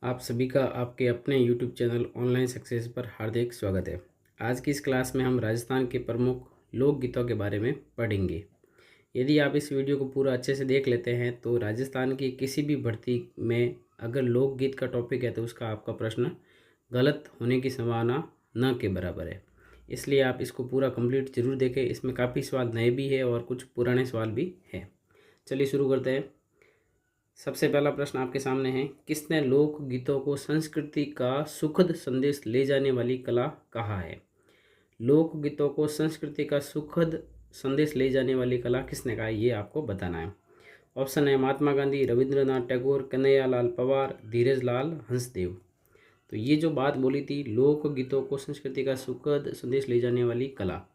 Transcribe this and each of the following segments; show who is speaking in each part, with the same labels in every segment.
Speaker 1: आप सभी का आपके अपने YouTube चैनल ऑनलाइन सक्सेस पर हार्दिक स्वागत है। आज की इस क्लास में हम राजस्थान के प्रमुख लोकगीतों के बारे में पढ़ेंगे। यदि आप इस वीडियो को पूरा अच्छे से देख लेते हैं तो राजस्थान की किसी भी भर्ती में अगर लोकगीत का टॉपिक है तो उसका आपका प्रश्न गलत होने की संभावना न के बराबर है। इसलिए आप इसको पूरा कंप्लीट जरूर देखें। इसमें काफ़ी सवाल नए भी है और कुछ पुराने सवाल भी हैं। चलिए शुरू करते हैं। सबसे पहला प्रश्न आपके सामने है, किसने लोकगीतों को संस्कृति का सुखद संदेश ले जाने वाली कला कहा है? लोकगीतों को संस्कृति का सुखद संदेश ले जाने वाली कला किसने कहा है, ये आपको बताना है। ऑप्शन है महात्मा गांधी, रविंद्रनाथ टैगोर, कन्हैयालाल पवार, धीरज लाल हंसदेव। तो ये जो बात बोली थी लोकगीतों को संस्कृति का सुखद संदेश ले जाने वाली कला,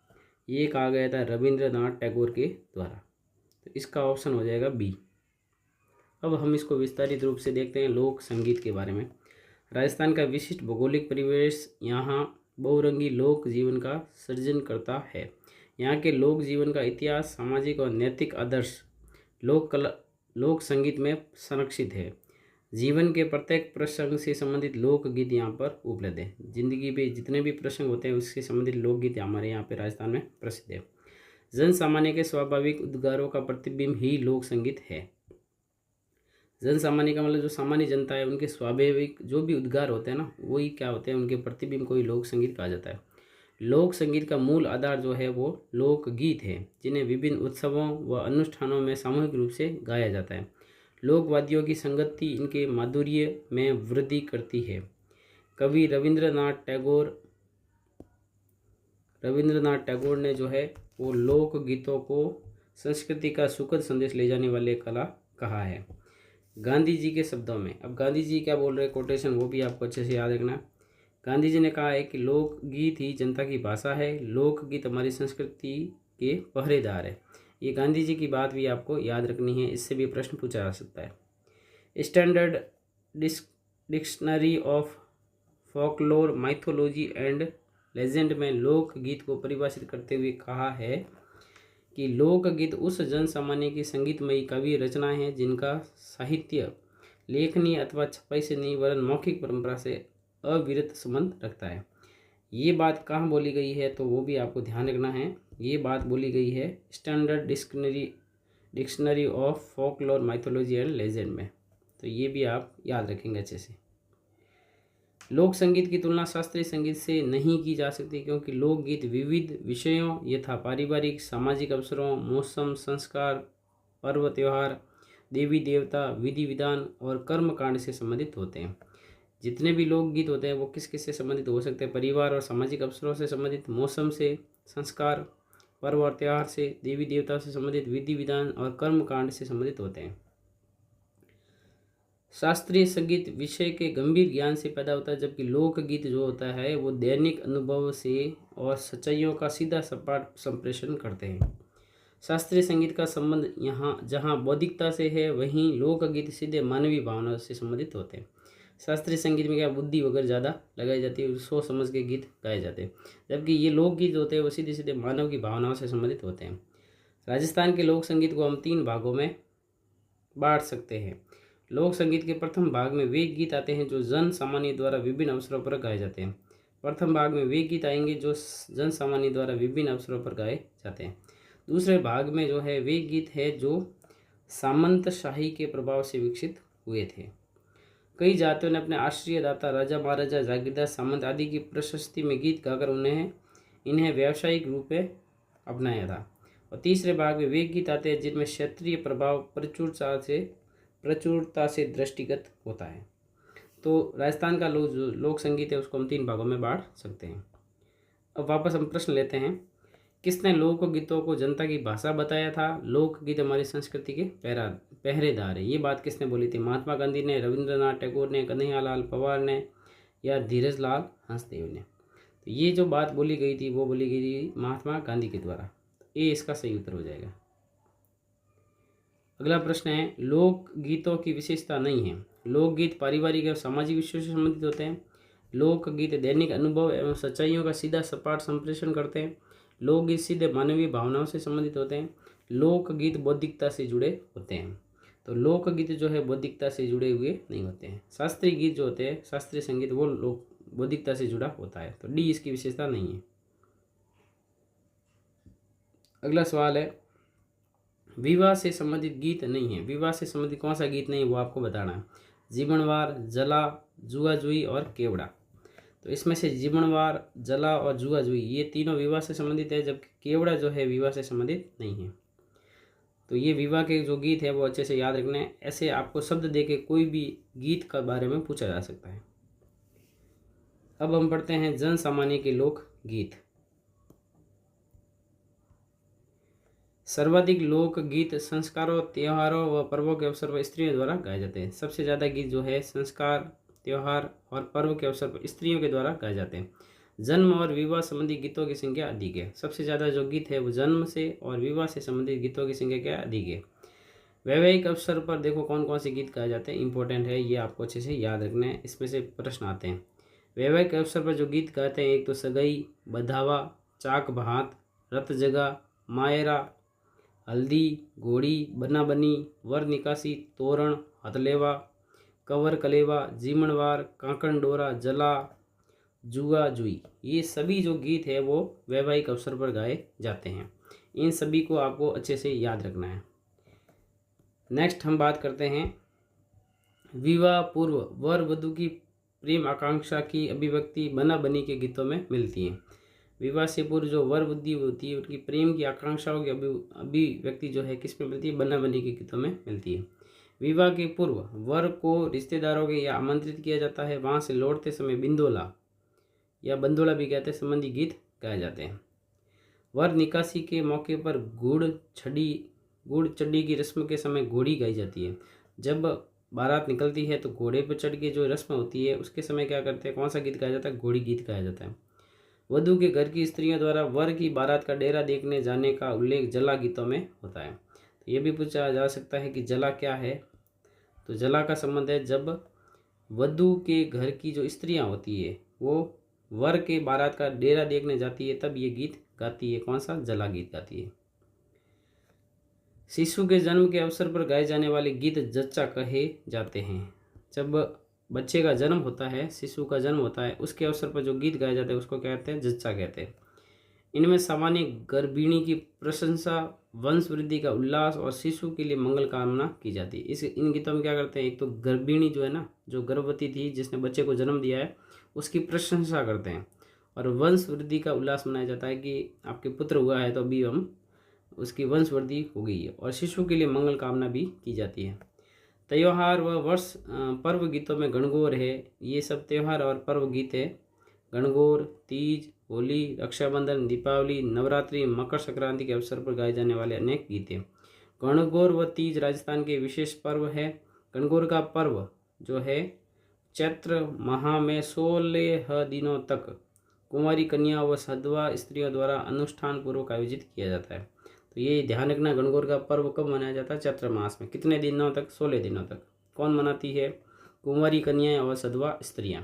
Speaker 1: ये कहा गया था रविंद्रनाथ टैगोर के द्वारा। तो इसका ऑप्शन हो जाएगा बी। अब हम इसको विस्तारित रूप से देखते हैं लोक संगीत के बारे में। राजस्थान का विशिष्ट भौगोलिक परिवेश यहाँ बहुरंगी लोक जीवन का सृजन करता है। यहाँ के लोक जीवन का इतिहास, सामाजिक और नैतिक आदर्श लोक संगीत में संरक्षित है। जीवन के प्रत्येक प्रसंग से संबंधित लोकगीत यहाँ पर उपलब्ध है। जिंदगी में जितने भी प्रसंग होते हैं उससे संबंधित लोकगीत हमारे यहाँ पे राजस्थान में प्रसिद्ध है। जन सामान्य के स्वाभाविक उद्गारों का प्रतिबिंब ही लोक संगीत है। जन सामान्य का मतलब जो सामान्य जनता है उनके स्वाभाविक जो भी उद्गार होते हैं ना, वही क्या होते हैं, उनके प्रतिबिंब को ही लोक संगीत कहा जाता है। लोक संगीत का मूल आधार जो है वो लोकगीत है, जिन्हें विभिन्न उत्सवों व अनुष्ठानों में सामूहिक रूप से गाया जाता है। लोकवाद्यों की संगति इनके माधुर्य में वृद्धि करती है। कवि रविंद्रनाथ टैगोर ने जो है वो लोकगीतों को संस्कृति का सुखद संदेश ले जाने वाले कला कहा है। गांधी जी के शब्दों में, अब गांधी जी क्या बोल रहे हैं, कोटेशन वो भी आपको अच्छे से याद रखना। गांधी जी ने कहा है कि लोकगीत ही जनता की भाषा है, लोकगीत हमारी संस्कृति के पहरेदार है। ये गांधी जी की बात भी आपको याद रखनी है, इससे भी प्रश्न पूछा जा सकता है। Standard dictionary of folklore, mythology and legend में लोकगीत को परिभाषित करते हुए कहा है कि लोकगीत उस जन सामान्य की संगीतमयी काव्य रचनाएं हैं जिनका साहित्य लेखनी अथवा छपाई से नहीं वरन मौखिक परंपरा से अविरत संबंध रखता है। ये बात कहाँ बोली गई है तो वो भी आपको ध्यान रखना है। ये बात बोली गई है standard dictionary of folklore, mythology and legend में। तो ये भी आप याद रखेंगे अच्छे से। लोक संगीत की तुलना शास्त्रीय संगीत से नहीं की जा सकती, क्योंकि लोकगीत विविध विषयों यथा पारिवारिक, सामाजिक अवसरों, मौसम, संस्कार, पर्व त्योहार, देवी देवता, विधि विधान और कर्म कांड से संबंधित होते हैं। जितने भी लोकगीत होते हैं वो किस किस से संबंधित हो सकते हैं? परिवार और सामाजिक अवसरों से संबंधित, मौसम से, संस्कार, पर्व और त्योहार से, देवी देवता से संबंधित, विधि विधान और कर्म कांड से संबंधित होते हैं। शास्त्रीय संगीत विषय के गंभीर ज्ञान से पैदा होता है, जबकि लोकगीत जो होता है वो दैनिक अनुभव से और सच्चाइयों का सीधा सपाट संप्रेषण करते हैं। शास्त्रीय संगीत का संबंध यहाँ जहाँ बौद्धिकता से है, वहीं लोकगीत सीधे मानवीय भावनाओं से संबंधित होते हैं। शास्त्रीय संगीत में क्या बुद्धि वगैरह ज़्यादा लगाई जाती है, सोच समझ के गीत गाए जाते हैं, जबकि ये लोकगीत होते हैं वो सीधे सीधे मानव की भावनाओं से संबंधित होते हैं। राजस्थान के लोक संगीत को हम 3 भागों में बांट सकते हैं। लोक संगीत के प्रथम भाग में वे गीत आते हैं जो जन सामान्य द्वारा विभिन्न अवसरों पर गाए जाते हैं। प्रथम भाग में वे गीत आएंगे जो जन सामान्य द्वारा विभिन्न अवसरों पर गाए जाते हैं। दूसरे भाग में जो है वे गीत है जो सामंतशाही के प्रभाव से विकसित हुए थे। कई जातियों ने अपने आश्रय दाता, राजा महाराजा, जागीरदार, सामंत आदि की प्रशस्ति में गीत गाकर इन्हें व्यावसायिक रूप में अपनाया था। और तीसरे भाग में वे गीत आते हैं जिनमें क्षेत्रीय प्रभाव प्रचुरता से दृष्टिगत होता है। तो राजस्थान का लोक संगीत है उसको हम 3 भागों में बांट सकते हैं। अब वापस हम प्रश्न लेते हैं, किसने लोकगीतों को जनता की भाषा बताया था? लोकगीत हमारी संस्कृति के पहरेदार है। ये बात किसने बोली थी? महात्मा गांधी ने, रविंद्रनाथ टैगोर ने, कन्हैयालाल पवार ने या धीरज लाल हंसदेव ने? तो ये जो बात बोली गई थी वो बोली गई थी महात्मा गांधी के द्वारा। ये इसका सही उत्तर हो जाएगा। अगला प्रश्न है, लोकगीतों की विशेषता नहीं है। लोकगीत पारिवारिक एवं सामाजिक विषयों से संबंधित होते हैं। लोकगीत दैनिक अनुभव एवं सच्चाइयों का सीधा सपाट संप्रेषण करते हैं। लोकगीत सीधे मानवीय भावनाओं से संबंधित होते हैं। लोकगीत बौद्धिकता से जुड़े होते हैं। तो लोकगीत जो है बौद्धिकता से जुड़े हुए नहीं होते हैं। शास्त्रीय गीत जो होते हैं, शास्त्रीय संगीत, वो लोक बौद्धिकता से जुड़ा होता है। तो डी इसकी विशेषता नहीं है। अगला सवाल है, विवाह से संबंधित गीत नहीं है। विवाह से संबंधित कौन सा गीत नहीं है वो आपको बताना है। जीवनवार, जला, जुआ जुई और केवड़ा। तो इसमें से जीवनवार, जला और जुआ जुई ये तीनों विवाह से संबंधित है, जबकि केवड़ा जो है विवाह से संबंधित नहीं है। तो ये विवाह के जो गीत है वो अच्छे से याद रखना है। ऐसे आपको शब्द दे के कोई भी गीत के बारे में पूछा जा सकता है। अब हम पढ़ते हैं जन सामान्य के लोक गीत। सर्वाधिक लोक गीत संस्कारों, त्योहारों व पर्वों के अवसर पर स्त्रियों द्वारा गाए जाते हैं। सबसे ज़्यादा गीत जो है संस्कार, त्योहार और पर्व के अवसर पर स्त्रियों के द्वारा गाए जाते हैं। जन्म और विवाह संबंधी गीतों की संख्या अधिक है। सबसे ज़्यादा जो गीत है वो जन्म से और विवाह से संबंधित गीतों की संख्या क्या अधिक है। वैवाहिक अवसर पर देखो कौन कौन से गीत गाए जाते हैं, इंपॉर्टेंट है, ये आपको अच्छे से याद रखना है। इसमें से प्रश्न आते हैं। वैवाहिक अवसर पर जो गीत गाते हैं, एक तो सगाई, बधावा, चाक बहात, रत जगा, मायरा, हल्दी, घोड़ी, बना बनी, वर निकासी, तोरण, हथलेवा, कवर कलेवा, जीमणवार, कांकण डोरा, जला, जुआ जुई, ये सभी जो गीत है वो वैवाहिक अवसर पर गाए जाते हैं। इन सभी को आपको अच्छे से याद रखना है। नेक्स्ट हम बात करते हैं विवाह पूर्व वर वधु की प्रेम आकांक्षा की अभिव्यक्ति बना बनी के गीतों में मिलती है। विवाह से पूर्व जो वर वधु होती है उनकी प्रेम की आकांक्षाओं की अभिव्यक्ति जो है किस में मिलती है, बना बनी के गीतों में मिलती है। विवाह के पूर्व वर को रिश्तेदारों के या आमंत्रित किया जाता है, वहाँ से लौटते समय बिंदोला या बंदोला भी कहते हैं संबंधी गीत गाए जाते हैं। वर निकासी के मौके पर गुड़ चढ़ी की रस्म के समय घोड़ी गाई जाती है। जब बारात निकलती है तो घोड़े पर चढ़ के जो रस्म होती है उसके समय क्या करते हैं, कौन सा गीत गाया जाता है, घोड़ी गीत गाया जाता है। वधु के घर की स्त्रियों द्वारा वर की बारात का डेरा देखने जाने का उल्लेख जला गीतों में होता है। तो ये भी पूछा जा सकता है कि जला क्या है। तो जला का संबंध है जब वधु के घर की जो स्त्रियां होती है वो वर के बारात का डेरा देखने जाती है, तब ये गीत गाती है। कौन सा, जला गीत गाती है। शिशु के जन्म के अवसर पर गाए जाने वाले गीत जच्चा कहे जाते हैं। जब बच्चे का जन्म होता है, शिशु का जन्म होता है, उसके अवसर पर जो गीत गाए जाते हैं उसको कहते हैं जच्चा कहते हैं। इनमें सामान्य गर्भिणी की प्रशंसा, वंश वृद्धि का उल्लास और शिशु के लिए मंगल कामना की जाती है। इन गीतों में क्या करते हैं, एक तो गर्भिणी जो है ना, जो गर्भवती थी जिसने बच्चे को जन्म दिया है उसकी प्रशंसा करते हैं, और वंश वृद्धि का उल्लास मनाया जाता है कि आपके पुत्र हुआ है तो अभी हम उसकी वंश वृद्धि हो गई है, और शिशु के लिए मंगल कामना भी की जाती है। त्यौहार व वर्ष पर्व गीतों में गणगौर है। ये सब त्यौहार और पर्व गीत है। गणगौर, तीज, होली, रक्षाबंधन, दीपावली, नवरात्रि, मकर संक्रांति के अवसर पर गाए जाने वाले अनेक गीत हैं। गणगौर व तीज राजस्थान के विशेष पर्व है। गणगौर का पर्व जो है चैत्र माह में 16 दिनों तक कुंवारी कन्या व सधवा स्त्रियों द्वारा अनुष्ठान पूर्वक आयोजित किया जाता है। तो ये ध्यान रखना, गणगौर का पर्व कब मनाया जाता है, चैत्र मास में। कितने दिनों तक, 16 दिनों तक। कौन मनाती है, कुंवारी कन्याएं और सधवा स्त्रियां।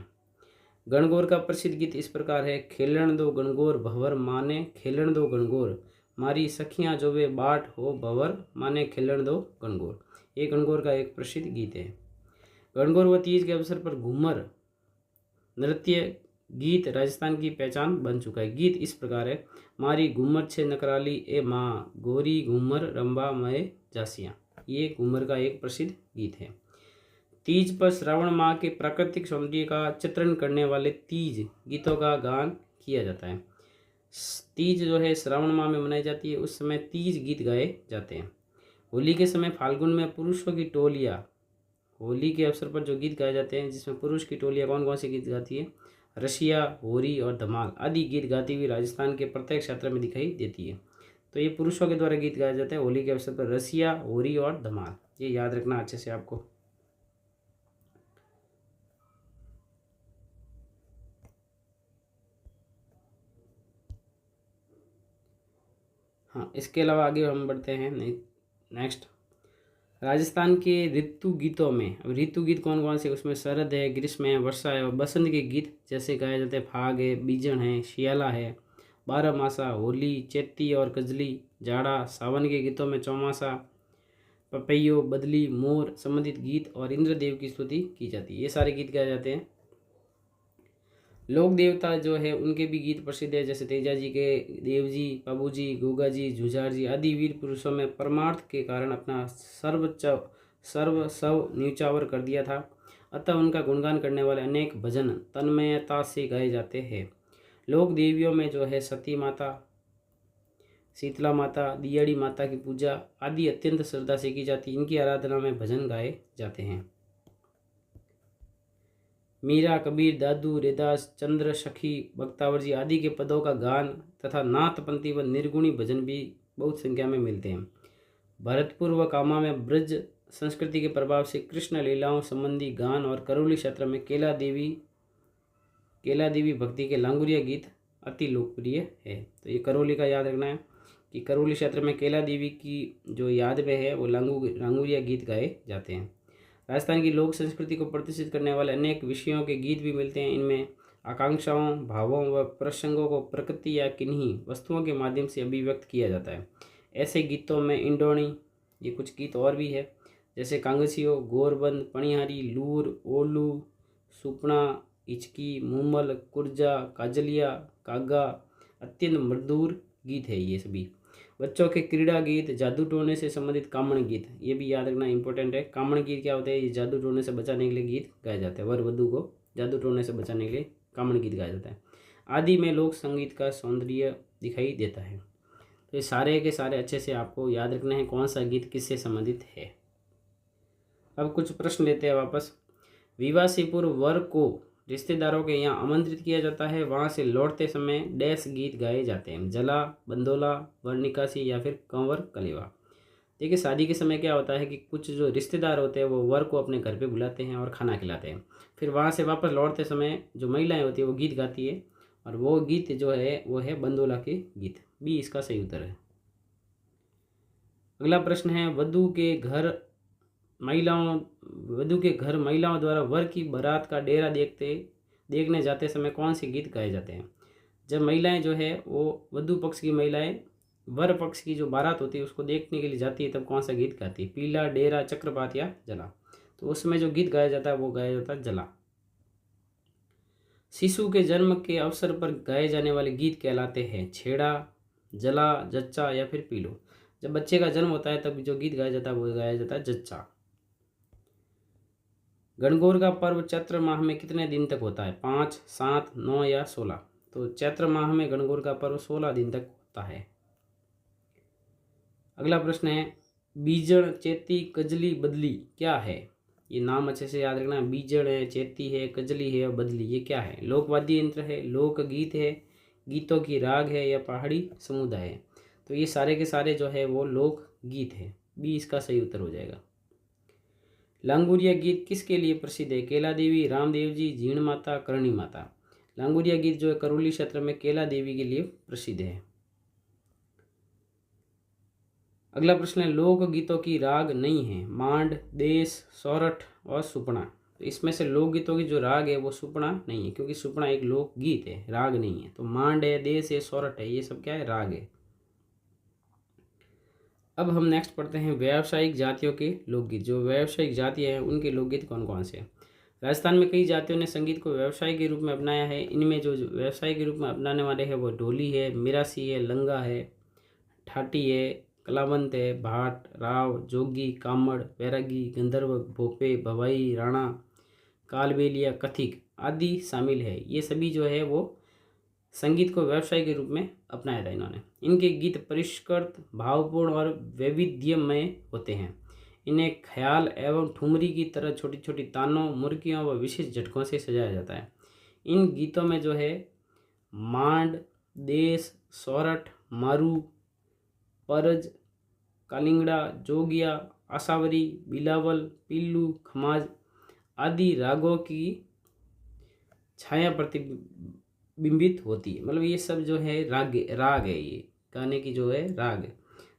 Speaker 1: गणगौर का प्रसिद्ध गीत इस प्रकार है, खेलण दो गणगौर भंवर माने, खेलण दो गणगौर मारी सखियां जो वे बाट हो भंवर माने, खेलण दो गणगौर। ये गणगौर का एक प्रसिद्ध गीत है। गणगौर व तीज के अवसर पर घूमर नृत्य गीत राजस्थान की पहचान बन चुका है। गीत इस प्रकार है, मारी घूमर छे नकराली ए माँ, गोरी घूमर रंबा मय जासियाँ। ये घूमर का एक प्रसिद्ध गीत है। तीज पर श्रावण माह के प्राकृतिक सौंदर्य का चित्रण करने वाले तीज गीतों का गान किया जाता है। तीज जो है श्रावण माह में मनाई जाती है, उस समय तीज गीत गाए जाते हैं। होली के समय फाल्गुन में पुरुषों की टोलियाँ, होली के अवसर पर जो गीत गाए जाते हैं जिसमें पुरुष की टोलियाँ कौन कौन से गीत गाती है, रसिया, होरी और धमाल आदि गीत गाती हुई राजस्थान के प्रत्येक क्षेत्र में दिखाई देती है। तो ये पुरुषों के द्वारा गीत गाए जाते हैं होली के अवसर पर, रसिया, होरी और धमाल। ये याद रखना अच्छे से आपको। हाँ, इसके अलावा आगे हम बढ़ते हैं नेक्स्ट राजस्थान के ऋतु गीतों में। अब ऋतु गीत कौन कौन से, उसमें शरद है, ग्रीष्म है, वर्षा है और बसंत के गीत जैसे गाए जाते हैं फाग है, बीजन है, शियाला है, बारह मासा, होली, चैती और कजली, जाड़ा। सावन के गीतों में चौमासा, पपैयो, बदली, मोर संबंधित गीत और इंद्रदेव की स्तुति की जाती है। ये सारे गीत गाए जाते हैं। लोक देवता जो है उनके भी गीत प्रसिद्ध है, जैसे तेजा जी के देव जी, बाबू जी, गोगा जी, जुझार जी आदि वीर पुरुषों में परमार्थ के कारण अपना सर्वस्व न्यौछावर कर दिया था। अतः उनका गुणगान करने वाले अनेक भजन तन्मयता से गाए जाते हैं। लोक देवियों में जो है सती माता, शीतला माता, दियाड़ी माता की पूजा आदि अत्यंत श्रद्धा से की जाती है। इनकी आराधना में भजन गाए जाते हैं। मीरा, कबीर, दादू, रेदास, चंद्र, सखी, भक्तावर जी आदि के पदों का गान तथा नाथपंथी व निर्गुणी भजन भी बहुत संख्या में मिलते हैं। भरतपुर व कामा में ब्रज संस्कृति के प्रभाव से कृष्ण लीलाओं संबंधी गान और करौली क्षेत्र में केला देवी भक्ति के लांगुरिया गीत अति लोकप्रिय है। तो ये करौली का याद रखना है कि करौली क्षेत्र में केला देवी की जो याद में है वो लांगुरिया गीत गाए जाते हैं। राजस्थान की लोक संस्कृति को प्रतिष्ठित करने वाले अनेक विषयों के गीत भी मिलते हैं। इनमें आकांक्षाओं, भावों व प्रसंगों को प्रकृति या किन्हीं वस्तुओं के माध्यम से अभिव्यक्त किया जाता है। ऐसे गीतों में इंडोणी, ये कुछ गीत और भी है, जैसे कांगसियो, गोरबंद, पणिहारी, लूर, ओलू, सुपना, इचकी, मुमल, कुर्जा, काजलिया, कागा अत्यंत मधुर गीत है ये सभी। बच्चों के क्रीड़ा गीत, जादू टोने से संबंधित कामण गीत, ये भी याद रखना इंपॉर्टेंट है। कामण गीत क्या होते हैं? ये जादू टोने से बचाने के लिए गीत गाए जाते हैं। वर वधू को जादू टोने से बचाने के लिए कामण गीत गाया जाता है। आदि में लोक संगीत का सौंदर्य दिखाई देता है। तो ये सारे के सारे अच्छे से आपको याद रखना है कौन सा गीत किससे संबंधित है। अब कुछ प्रश्न लेते हैं वापस। विवाह से पूर्व वर को रिश्तेदारों के यहाँ आमंत्रित किया जाता है, वहाँ से लौटते समय डैश गीत गाए जाते हैं। जला, बंदोला, वर निकासी या फिर कंवर कलेवा। देखिए शादी के समय क्या होता है कि कुछ जो रिश्तेदार होते हैं वो वर को अपने घर पे बुलाते हैं और खाना खिलाते हैं। फिर वहाँ से वापस लौटते समय जो महिलाएं होती है वो गीत गाती है, और वो गीत जो है वो है बंदोला के गीत। बी इसका सही उत्तर है। अगला प्रश्न है, वधु के घर महिलाओं द्वारा वर की बारात का डेरा देखने जाते समय कौन से गीत गाए जाते हैं? जब महिलाएं जो है वो वधु पक्ष की महिलाएं वर पक्ष की जो बारात होती है उसको देखने के लिए जाती है, तब कौन सा गीत गाती है? पीला, डेरा, चक्रपात या जला? तो उसमें जो गीत गाया जाता है वो गाया जाता है जला। शिशु के जन्म के अवसर पर गाए जाने वाले गीत कहलाते हैं छेड़ा, जला, जच्चा या फिर पीलो। जब बच्चे का जन्म होता है तब जो गीत गाया जाता है वो गाया जाता है जच्चा। गणगौर का पर्व चैत्र माह में कितने दिन तक होता है? 5, 7, 9 या 16? तो चैत्र माह में गणगौर का पर्व 16 दिन तक होता है। अगला प्रश्न है, बीजड़, चेती, कजली, बदली क्या है? ये नाम अच्छे से याद रखना। बीजड़ है, चेती है, कजली है और बदली ये क्या है? लोकवाद्य यंत्र है, लोक गीत है, गीतों की राग है या पहाड़ी समुदाय है? तो ये सारे के सारे जो है वो लोक गीत है। बी इसका सही उत्तर हो जाएगा। लांगुरिया गीत किसके लिए प्रसिद्ध है? केला देवी, रामदेव जी, जीण माता, करणी माता? लांगुरिया गीत जो है करौली क्षेत्र में केला देवी के लिए प्रसिद्ध है। अगला प्रश्न है, लोक गीतों की राग नहीं है? मांड, देश, सोरठ और सुपना। तो इसमें से लोक गीतों की जो राग है वो सुपना नहीं है, क्योंकि सुपना एक लोक गीत है, राग नहीं है। तो मांड है, देश है, सोरठ है, ये सब क्या है? राग है। अब हम नेक्स्ट पढ़ते हैं व्यावसायिक जातियों के लोकगीत। जो व्यावसायिक जातियाँ हैं उनके लोकगीत कौन कौन से हैं? राजस्थान में कई जातियों ने संगीत को व्यवसाय के रूप में अपनाया है। इनमें जो व्यवसाय के रूप में अपनाने वाले हैं वो ढोली है, मिरासी है, लंगा है, ठाटी है, कलावंत है, भाट, राव, जोगी, कामड़, बैरागी, गंधर्व, भोपे, भवाई, राणा, कालबेलिया, कथिक आदि शामिल है। ये सभी जो है वो संगीत को व्यवसाय के रूप में अपनाया था इन्होंने। इनके गीत परिष्कृत, भावपूर्ण और वैविध्यमय होते हैं। इन्हें ख्याल एवं ठुमरी की तरह छोटी छोटी तानों, मुर्कियों व विशेष झटकों से सजाया जाता है। इन गीतों में जो है मांड, देश, सोरठ, मारू, परज, कालिंगड़ा, जोगिया, आसावरी, बिलावल, पिल्लू, खमाज आदि रागों की छाया प्रतिबिंबित होती है। मतलब ये सब जो है राग है। ये गाने की जो है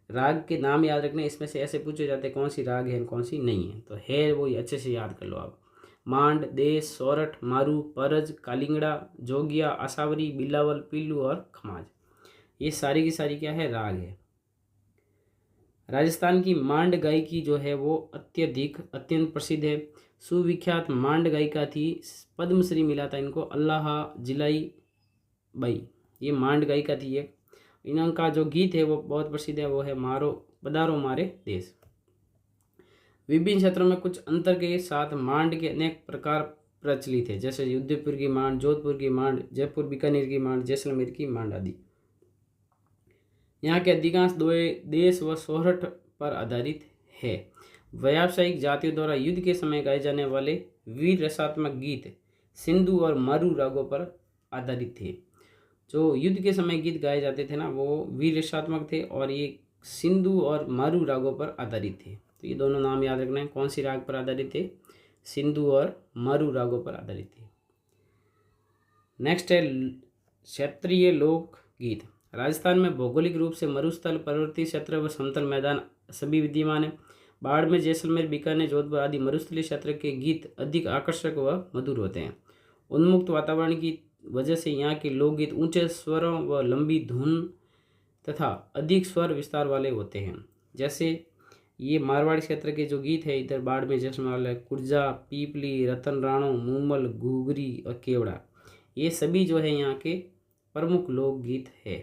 Speaker 1: राग के नाम याद रखने। इसमें से ऐसे पूछे जाते हैं कौन सी राग है कौन सी नहीं है, तो है वो अच्छे से याद कर लो आप। मांड, देश, सोरठ, मारू, परज, कालिंगड़ा, जोगिया, आसावरी, बिलावल, पिल्लू और खमाज, ये सारी की सारी क्या है? राग है। राजस्थान की मांड गायकी जो है वो अत्यंत प्रसिद्ध है। सुविख्यात मांड गायिका थी, पद्मश्री मिला था इनको, अल्लाह जिलाई बाई, ये मांड गायिका थी एक। इनका जो गीत है वो बहुत प्रसिद्ध है, वो है मारो पधारो मारे देश। विभिन्न क्षेत्रों में कुछ अंतर के साथ मांड के अनेक प्रकार प्रचलित है, जैसे उदयपुर की मांड, जोधपुर की मांड, जयपुर बीकानेर की मांड, जैसलमेर की मांड आदि। यहाँ के अधिकांश देश व सोहरठ पर आधारित है। व्यावसायिक जातियों द्वारा युद्ध के समय गाए जाने वाले वीर रसात्मक गीत सिंधु और मारू रागों पर आधारित थे। जो युद्ध के समय गीत गाए जाते थे ना, वो वीर रसात्मक थे और ये सिंधु और मारू रागों पर आधारित थे। तो ये दोनों नाम याद रखना है। कौन सी राग पर आधारित थे? सिंधु और मारू रागों पर आधारित थे। नेक्स्ट है क्षेत्रीय लोकगीत। राजस्थान में भौगोलिक रूप से मरुस्थल, पर्वतीय क्षेत्र व समतल मैदान सभी विद्यमान है। बाड़मेर, जैसलमेर, बीकानेर, जोधपुर आदि मरुस्थलीय क्षेत्र के गीत अधिक आकर्षक व मधुर होते हैं। उन्मुक्त वातावरण की वजह से यहाँ के लोकगीत ऊंचे स्वरों व लंबी धुन तथा अधिक स्वर विस्तार वाले होते हैं। जैसे ये मारवाड़ी क्षेत्र के जो गीत है, इधर बाड़मेर, जैसलमेर वाले कुर्जा, पीपली, रतन राणो, मूमल, घूघरी और केवड़ा, ये सभी जो है यहाँ के प्रमुख लोकगीत है।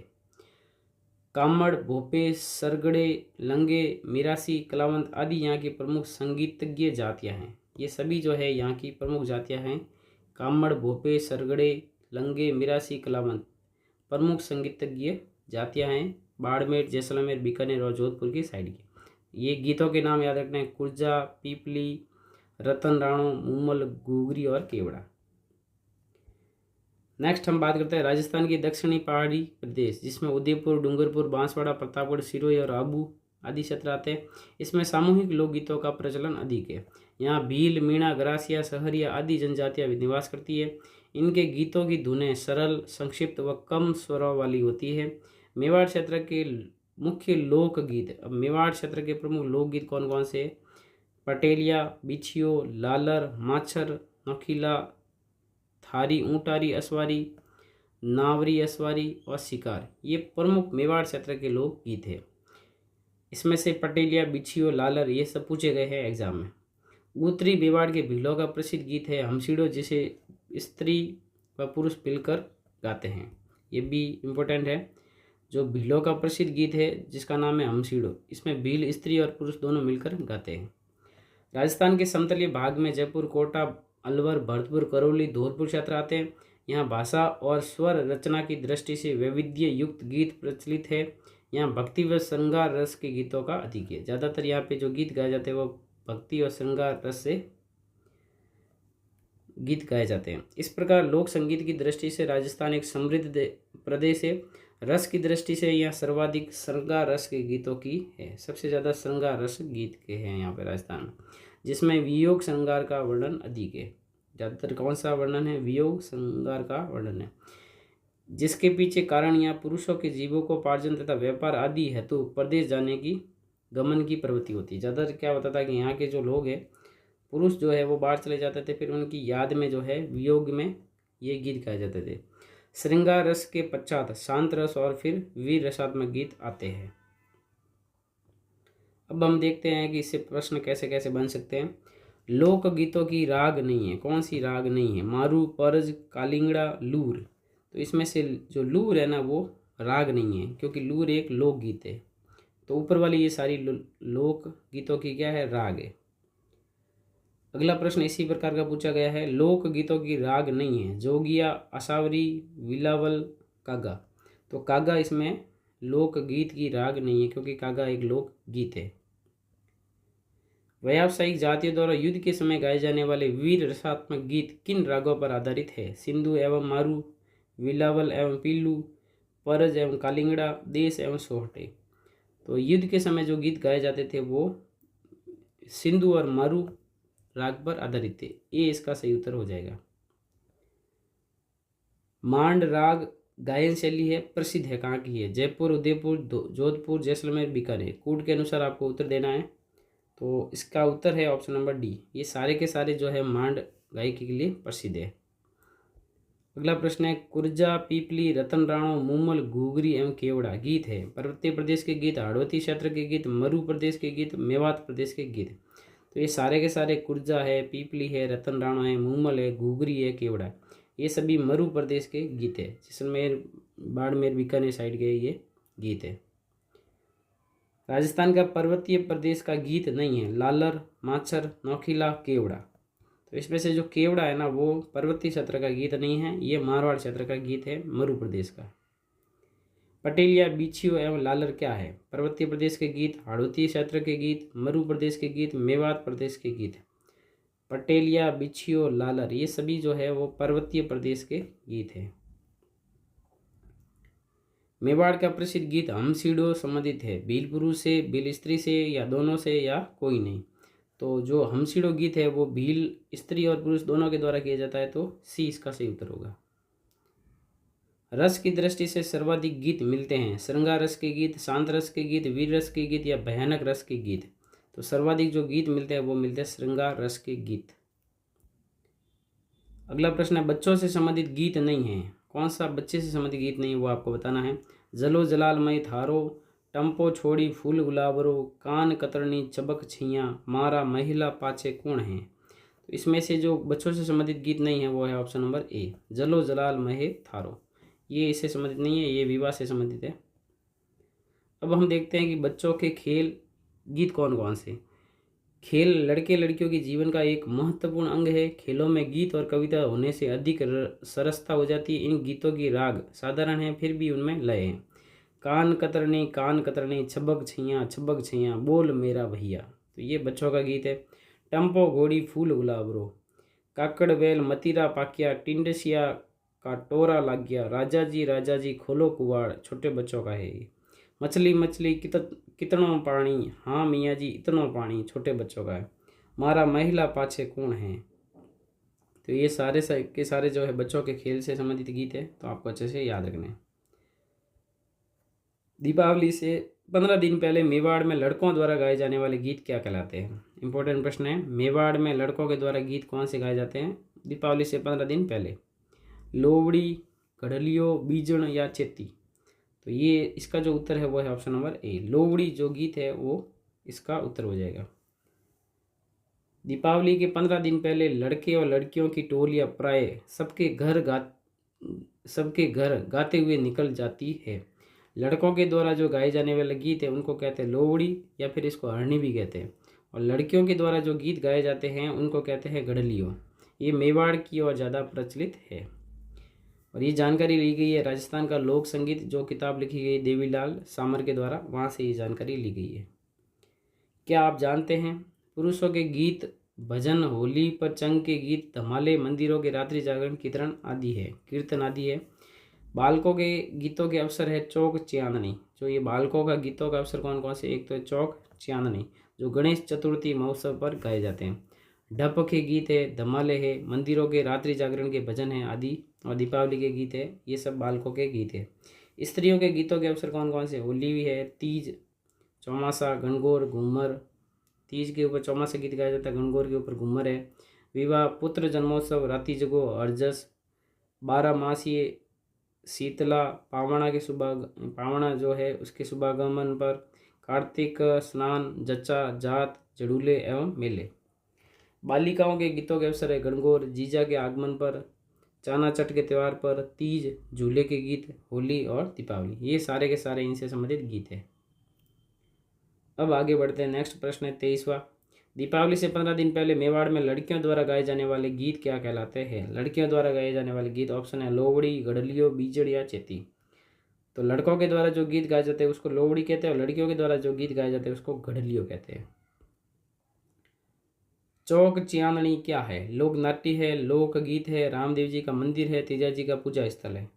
Speaker 1: कामड़, भोपे, सरगड़े, लंगे, मिरासी, कलावंत आदि यहाँ की प्रमुख संगीतज्ञ जातियाँ हैं। ये सभी जो है यहाँ की प्रमुख जातियाँ हैं। कामड़, भोपे, सरगड़े, लंगे, मिरासी, कलावंत प्रमुख संगीतज्ञ जातियाँ हैं बाड़मेर, जैसलमेर, बीकानेर और जोधपुर की साइड की। ये गीतों के नाम याद रखना है: कुर्जा, पीपली, रतन राणो, मूमल, घूघरी और केवड़ा। नेक्स्ट हम बात करते हैं राजस्थान की दक्षिणी पहाड़ी प्रदेश, जिसमें उदयपुर, डूंगरपुर, बांसवाड़ा, प्रतापगढ़, सिरोही और आबू आदि क्षेत्र आते हैं। इसमें सामूहिक लोकगीतों का प्रचलन अधिक है। यहाँ भील, मीणा, गरासिया, सहरिया आदि जनजातियाँ निवास करती है। इनके गीतों की धुनें सरल, संक्षिप्त व कम स्वरों वाली होती है। मेवाड़ क्षेत्र के मुख्य लोकगीत। अब मेवाड़ क्षेत्र के प्रमुख लोकगीत कौन कौन से? पटेलिया, बिछियो, लालर, माछर, नौखीला, थारी, ऊंटारी, असवारी, नावरी असवारी और शिकार, ये प्रमुख मेवाड़ क्षेत्र के लोकगीत है। इसमें से पटेलिया, बिछियो, लालर ये सब पूछे गए हैं एग्जाम में। उत्तरी मेवाड़ के भीलों का प्रसिद्ध गीत है हमसीड़ो, जिसे स्त्री व पुरुष मिलकर गाते हैं। ये भी इम्पोर्टेंट है। जो भीलों का प्रसिद्ध गीत है जिसका नाम है हमसीड़ो, इसमें भील स्त्री और पुरुष दोनों मिलकर गाते हैं। राजस्थान के समतलीय भाग में जयपुर, कोटा, अलवर, भरतपुर, करौली, धौलपुर क्षेत्र आते हैं। यहाँ भाषा और स्वर रचना की दृष्टि से वैविध्य युक्त गीत प्रचलित है। यहाँ भक्ति व श्रृंगार रस के गीतों का अधिक है। ज़्यादातर यहाँ पे जो गीत गाए जाते हैं वो भक्ति और श्रृंगार रस से गीत गाए जाते हैं। इस प्रकार लोक संगीत की दृष्टि से राजस्थान एक समृद्ध प्रदेश है। रस की दृष्टि से यहाँ सर्वाधिक श्रृंगार रस के गीतों की है। सबसे ज़्यादा श्रृंगार रस गीत के हैं यहाँ पे राजस्थान में, जिसमें वियोग श्रृंगार का वर्णन अधिक है। ज़्यादातर कौन सा वर्णन है? वियोग श्रृंगार का वर्णन है, जिसके पीछे कारण यहाँ पुरुषों के जीविकोपार्जन तथा व्यापार आदि हेतु प्रदेश जाने की गमन की प्रवृत्ति होती है। ज़्यादातर क्या होता था कि यहाँ के जो लोग हैं, पुरुष जो है वो बाहर चले जाते थे, फिर उनकी याद में जो है वियोग में ये गीत गाए जाते थे। श्रृंगार रस के पश्चात शांत रस और फिर वीर रसात्मक गीत आते हैं। अब हम देखते हैं कि इससे प्रश्न कैसे कैसे बन सकते हैं। लोक गीतों की राग नहीं है। कौन सी राग नहीं है? मारू, परज, कालिंगड़ा, लूर। तो इसमें से जो लूर है ना वो राग नहीं है, क्योंकि लूर एक लोक गीत है। तो ऊपर वाली ये सारी लोक गीतों की क्या है? राग है। अगला प्रश्न इसी प्रकार का पूछा गया है, लोक गीतों की राग नहीं है। जोगिया, असावरी, विलावल, कागा। तो कागा इसमें लोक गीत की राग नहीं है, क्योंकि कागा एक लोक गीत है। व्यावसायिक जातियों द्वारा युद्ध के समय गाए जाने वाले वीर रसात्मक गीत किन रागों पर आधारित है? सिंधु एवं मारू, विलावल एवं पीलू, परज एवं कालिंगड़ा, देश एवं सोहटे। तो युद्ध के समय जो गीत गाए जाते थे वो सिंधु और मारू राग पर आधारित थे। ये इसका सही उत्तर हो जाएगा। मांड राग गायन शैली है, प्रसिद्ध है, कहाँ की है? जयपुर, उदयपुर, जोधपुर, जैसलमेर, बीकानेर। कूट के अनुसार आपको उत्तर देना है। तो इसका उत्तर है ऑप्शन नंबर डी। ये सारे के सारे जो है मांड गायकी के लिए प्रसिद्ध है। अगला प्रश्न है, कुर्जा, पीपली, रतन राणो, मूमल, घूघरी एवं केवड़ा गीत है। पर्वतीय प्रदेश के गीत, हाड़ौती क्षेत्र के गीत, मरु प्रदेश के गीत, मेवात प्रदेश के गीत। तो ये सारे के सारे कुर्जा है, पीपली है, रतन राणा है, मूमल है, घूघरी है, केवड़ा है, ये सभी मरु प्रदेश के गीत है। जैसलमेर, बाड़मेर, बीकानेर साइड के ये गीत है। राजस्थान का पर्वतीय प्रदेश का गीत नहीं है, लालर, माछर, नौखीला, केवड़ा। तो इसमें से जो केवड़ा है ना, वो पर्वतीय क्षेत्र का गीत नहीं है, ये मारवाड़ क्षेत्र का गीत है, मरु प्रदेश का। पटेलिया, बिछियो एवं लालर क्या है? पर्वतीय प्रदेश के गीत, हाड़ौती क्षेत्र के गीत, मरु प्रदेश के गीत, मेवात प्रदेश के गीत। पटेलिया, बिछियो, लालर ये सभी जो है वो पर्वतीय प्रदेश के गीत है। मेवाड़ का प्रसिद्ध गीत हमसीड़ो संबंधित है, भील पुरुष से, भील स्त्री से, या दोनों से, या कोई नहीं। तो जो हमसीड़ो गीत है वो भील स्त्री और पुरुष दोनों के द्वारा किया जाता है, तो सी इसका सही उत्तर होगा। रस की दृष्टि से सर्वाधिक गीत मिलते हैं, श्रृंगार रस के गीत, शांत रस के गीत, वीर रस के गीत, या भयानक रस के गीत। तो सर्वाधिक जो गीत मिलते हैं वो मिलते हैं श्रृंगार रस के गीत। अगला प्रश्न है, बच्चों से संबंधित गीत नहीं है, कौन सा बच्चे से संबंधित गीत नहीं है वो आपको बताना है। जलो जलाल मई थारो, टम्पो छोड़ी फूल गुलाबरो, कान कतरनी चबक छिया, मारा महिला पाछे कौन है। तो इसमें से जो बच्चों से संबंधित गीत नहीं है वो है ऑप्शन नंबर ए, जलो जलाल महे थारो। ये इससे संबंधित नहीं है, ये विवाह से संबंधित है। अब हम देखते हैं कि बच्चों के खेल गीत कौन कौन से। खेल लड़के लड़कियों के जीवन का एक महत्वपूर्ण अंग है। खेलों में गीत और कविता होने से अधिक सरसता हो जाती है। इन गीतों की राग साधारण है, फिर भी उनमें लय है। कान कतरनी, छबक छैया, बोल मेरा भैया। तो ये बच्चों का गीत है। टम्पो घोड़ी फूल गुलाबरो, काकड़ वेल मतीरा पाकिया, टिंडसिया का टोरा लाग गया, राजा जी खोलो कुवाड़, छोटे बच्चों का है ये। मछली मछली कितनो पानी, हाँ मियाँ जी इतनो पानी, छोटे बच्चों का है। मारा महिला पाछे कौन है। तो ये सारे के सारे जो है बच्चों के खेल से संबंधित गीत है, तो आपको अच्छे से याद रखने हैं। दीपावली से 15 दिन पहले मेवाड़ में लड़कों द्वारा गाए जाने वाले गीत क्या कहलाते हैं? इंपॉर्टेंट प्रश्न है। मेवाड़ में लड़कों के द्वारा गीत कौन से गाए जाते हैं दीपावली से 15 दिन पहले? लोवड़ी, गढ़लियो, बीजण या चेती। तो ये इसका जो उत्तर है वो है ऑप्शन नंबर ए, लोवड़ी जो गीत है वो इसका उत्तर हो जाएगा। दीपावली के 15 दिन पहले लड़के और लड़कियों की टोलियां प्राय सबके घर गाते हुए निकल जाती है। लड़कों के द्वारा जो गाए जाने वाले गीत है उनको कहते हैं लोवड़ी, या फिर इसको हरनी भी कहते हैं। और लड़कियों के द्वारा जो गीत गाए जाते हैं उनको कहते हैं गढ़लियो। ये मेवाड़ की ओर ज़्यादा प्रचलित है। और ये जानकारी ली गई है राजस्थान का लोक संगीत जो किताब लिखी गई देवीलाल सामर के द्वारा, वहाँ से ये जानकारी ली गई है। क्या आप जानते हैं पुरुषों के गीत भजन, होली पर चंग के गीत, धमाले, मंदिरों के रात्रि जागरण, कीर्तन आदि है। बालकों के गीतों के अवसर है चौक चांदनी। जो ये बालकों का गीतों का अवसर कौन कौन से? एक तो है चौक चांदनी जो गणेश चतुर्थी महोत्सव पर गाए जाते हैं। ढप के गीत है, धमाले है, मंदिरों के रात्रि जागरण के भजन है आदि, और दीपावली के गीत है। ये सब बालकों के गीत है। स्त्रियों के गीतों के अवसर कौन कौन से? होली भी है, तीज, चौमासा, गणगौर, घूमर। तीज के ऊपर चौमासा गीत गाया जाता है, गणगौर के ऊपर घूमर है। विवाह, पुत्र जन्मोत्सव, राती जगो, हरजस, 12 मासी, शीतला, पावना जो है उसके शुभागमन पर, कार्तिक स्नान, जच्चा, जात, जड़ूले एवं मेले। बालिकाओं के गीतों के अवसर है गणगौर, जीजा के आगमन पर, चाना चट के त्यौहार पर, तीज, झूले के गीत, होली और दीपावली। ये सारे के सारे इनसे संबंधित गीत है। अब आगे बढ़ते हैं। नेक्स्ट प्रश्न है 23वां। दीपावली से 15 दिन पहले मेवाड़ में लड़कियों द्वारा गाए जाने वाले गीत क्या कहलाते हैं? लड़कियों द्वारा गाए जाने वाले गीत ऑप्शन है लोवड़ी, गढ़लियो, बीजड़ या चेती। तो लड़कों के द्वारा जो गीत गाए जाते हैं उसको लोवड़ी कहते हैं, और लड़कियों के द्वारा जो गीत गाए जाते हैं उसको गढ़लियो कहते हैं। चौक चांदनी क्या है? लोक नाट्य है, लोक गीत है, रामदेव जी का मंदिर है, तेजा जी का पूजा स्थल है।